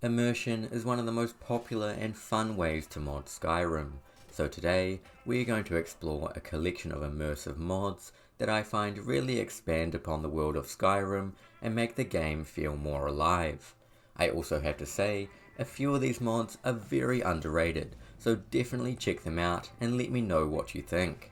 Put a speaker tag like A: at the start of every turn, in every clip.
A: Immersion is one of the most popular and fun ways to mod Skyrim, so today we're going to explore a collection of immersive mods that I find really expand upon the world of Skyrim and make the game feel more alive. I also have to say, a few of these mods are very underrated, so definitely check them out and let me know what you think.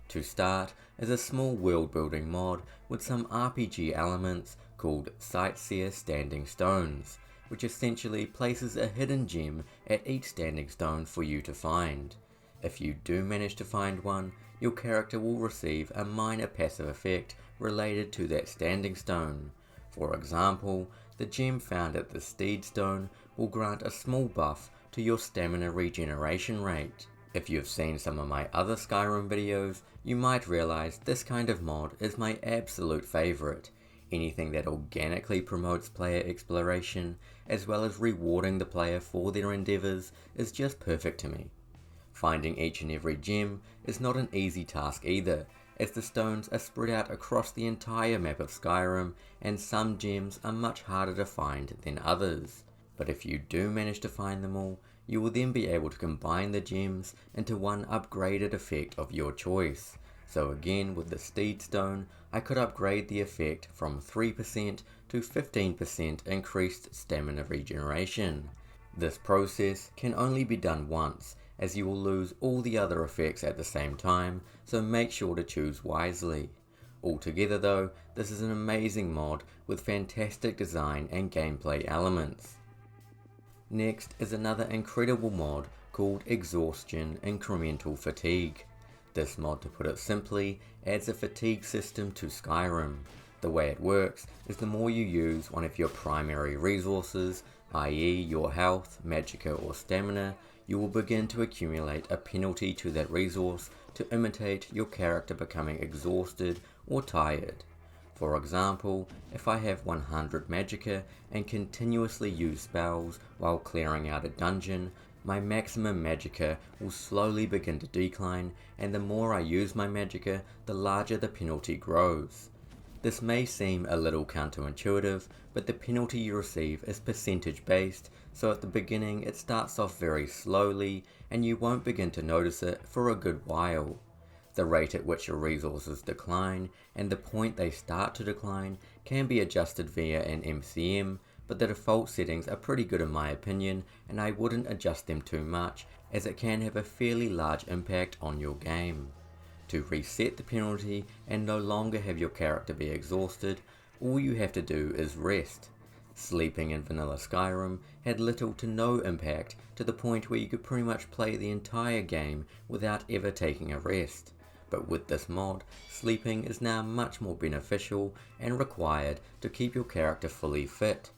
A: To start is a small world building mod with some RPG elements called Sightseer Standing Stones, which essentially places a hidden gem at each standing stone for you to find. If you do manage to find one, your character will receive a minor passive effect related to that standing stone. For example, the gem found at the Steed Stone will grant a small buff to your stamina regeneration rate. If you've seen some of my other Skyrim videos, you might realize this kind of mod is my absolute favorite. Anything that organically promotes player exploration, as well as rewarding the player for their endeavors, is just perfect to me. Finding each and every gem is not an easy task either, as the stones are spread out across the entire map of Skyrim, and some gems are much harder to find than others. But if you do manage to find them all, you will then be able to combine the gems into one upgraded effect of your choice. So again, with the Steed Stone, I could upgrade the effect from 3% to 15% increased stamina regeneration. This process can only be done once, as you will lose all the other effects at the same time, so make sure to choose wisely. Altogether though, this is an amazing mod with fantastic design and gameplay elements. Next is another incredible mod called Exhaustion Incremental Fatigue. This mod, to put it simply, adds a fatigue system to Skyrim. The way it works is the more you use one of your primary resources, i.e. your health, magicka or stamina, you will begin to accumulate a penalty to that resource to imitate your character becoming exhausted or tired. For example, if I have 100 magicka and continuously use spells while clearing out a dungeon, my maximum magicka will slowly begin to decline, and the more I use my magicka, the larger the penalty grows. This may seem a little counterintuitive, but the penalty you receive is percentage based, so at the beginning it starts off very slowly and you won't begin to notice it for a good while. The rate at which your resources decline and the point they start to decline can be adjusted via an MCM, but the default settings are pretty good in my opinion, and I wouldn't adjust them too much, as it can have a fairly large impact on your game. To reset the penalty and no longer have your character be exhausted, all you have to do is rest. Sleeping in vanilla Skyrim had little to no impact, to the point where you could pretty much play the entire game without ever taking a rest. But with this mod, sleeping is now much more beneficial and required to keep your character fully fit.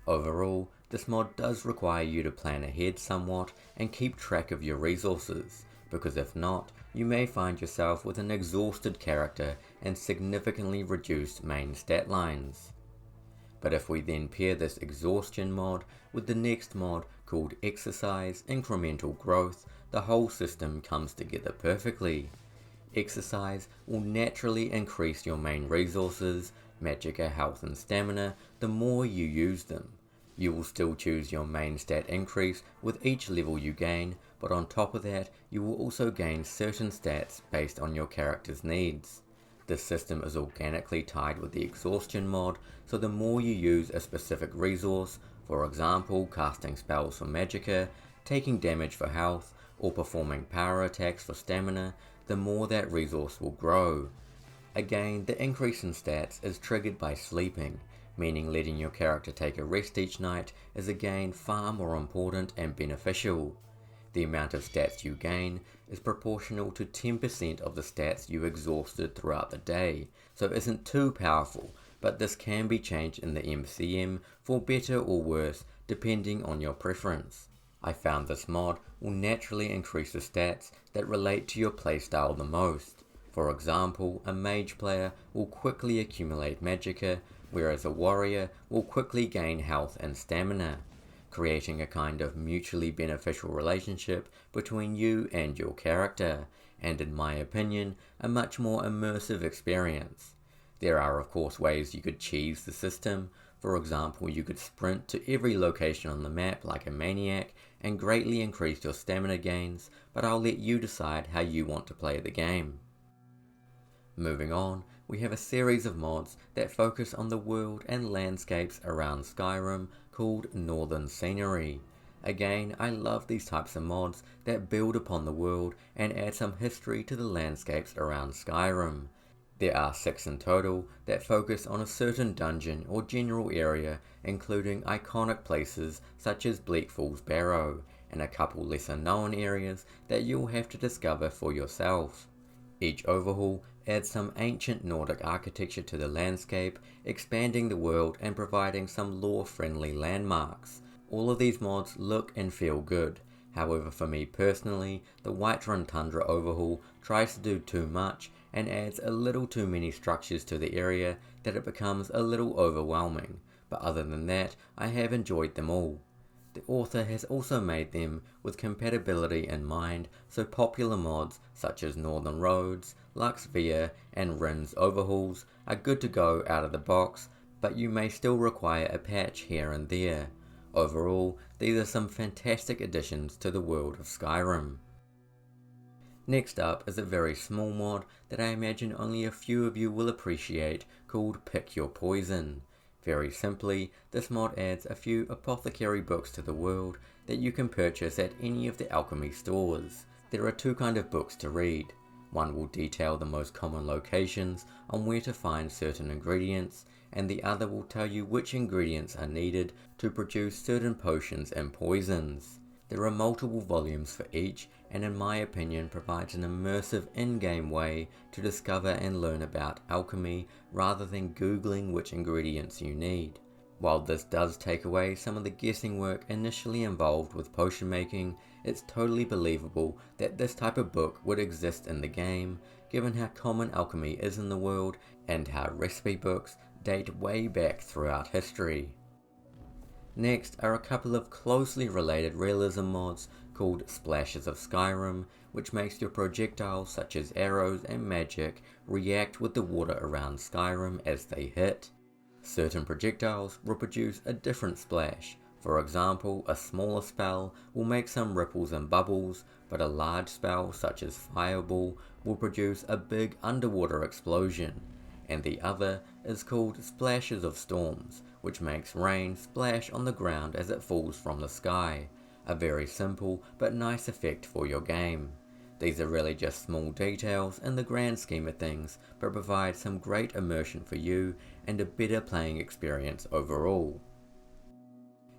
A: Overall, this mod does require you to plan ahead somewhat and keep track of your resources, because if not, you may find yourself with an exhausted character and significantly reduced main stat lines. But if we then pair this exhaustion mod with the next mod called Exercise Incremental Growth, the whole system comes together perfectly. Exercise will naturally increase your main resources, magicka, health and stamina, the more you use them. You will still choose your main stat increase with each level you gain, but on top of that, you will also gain certain stats based on your character's needs. This system is organically tied with the exhaustion mod, so the more you use a specific resource, for example casting spells for magicka, taking damage for health, or performing power attacks for stamina, the more that resource will grow. Again, the increase in stats is triggered by sleeping, meaning letting your character take a rest each night is again far more important and beneficial. The amount of stats you gain is proportional to 10% of the stats you exhausted throughout the day, so it isn't too powerful, but this can be changed in the MCM for better or worse depending on your preference. I found this mod will naturally increase the stats that relate to your playstyle the most. For example, a mage player will quickly accumulate magicka, whereas a warrior will quickly gain health and stamina, creating a kind of mutually beneficial relationship between you and your character, and in my opinion, a much more immersive experience. There are of course ways you could cheese the system. For example, you could sprint to every location on the map like a maniac and greatly increase your stamina gains, but I'll let you decide how you want to play the game. Moving on, we have a series of mods that focus on the world and landscapes around Skyrim called Northern Scenery. Again, I love these types of mods that build upon the world and add some history to the landscapes around Skyrim. There are 6 in total that focus on a certain dungeon or general area, including iconic places such as Bleak Falls Barrow, and a couple lesser known areas that you'll have to discover for yourself. Each overhaul adds some ancient Nordic architecture to the landscape, expanding the world and providing some lore-friendly landmarks. All of these mods look and feel good. However, for me personally, the Whiterun Tundra overhaul tries to do too much and adds a little too many structures to the area that it becomes a little overwhelming. But other than that, I have enjoyed them all. The author has also made them with compatibility in mind, so popular mods such as Northern Roads, Luxvia and Rin's overhauls are good to go out of the box, but you may still require a patch here and there. Overall, these are some fantastic additions to the world of Skyrim. Next up is a very small mod that I imagine only a few of you will appreciate, called Pick Your Poison. Very simply, this mod adds a few apothecary books to the world that you can purchase at any of the alchemy stores. There are 2 kinds of books to read. One will detail the most common locations on where to find certain ingredients, and the other will tell you which ingredients are needed to produce certain potions and poisons. There are multiple volumes for each, and in my opinion provides an immersive in-game way to discover and learn about alchemy rather than googling which ingredients you need. While this does take away some of the guessing work initially involved with potion making, it's totally believable that this type of book would exist in the game, given how common alchemy is in the world and how recipe books date way back throughout history. Next are a couple of closely related realism mods called Splashes of Skyrim, which makes your projectiles such as arrows and magic react with the water around Skyrim as they hit. Certain projectiles will produce a different splash. For example, a smaller spell will make some ripples and bubbles, but a large spell such as Fireball will produce a big underwater explosion. And the other is called Splashes of Storms, which makes rain splash on the ground as it falls from the sky. A very simple but nice effect for your game. These are really just small details in the grand scheme of things, but provide some great immersion for you and a better playing experience overall.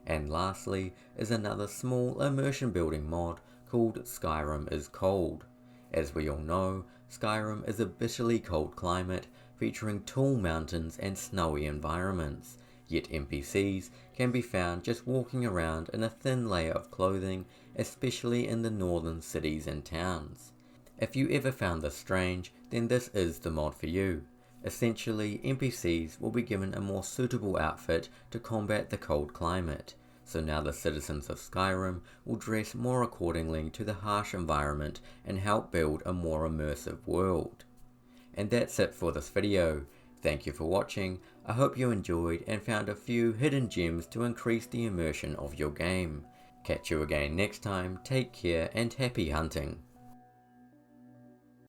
A: And lastly is another small immersion building mod called Skyrim is Cold. As we all know, Skyrim is a bitterly cold climate featuring tall mountains and snowy environments, yet NPCs can be found just walking around in a thin layer of clothing, especially in the northern cities and towns. If you ever found this strange, then this is the mod for you. Essentially, NPCs will be given a more suitable outfit to combat the cold climate, so now the citizens of Skyrim will dress more accordingly to the harsh environment and help build a more immersive world. And that's it for this video. Thank you for watching. I hope you enjoyed and found a few hidden gems to increase the immersion of your game. Catch you again next time, take care and happy hunting.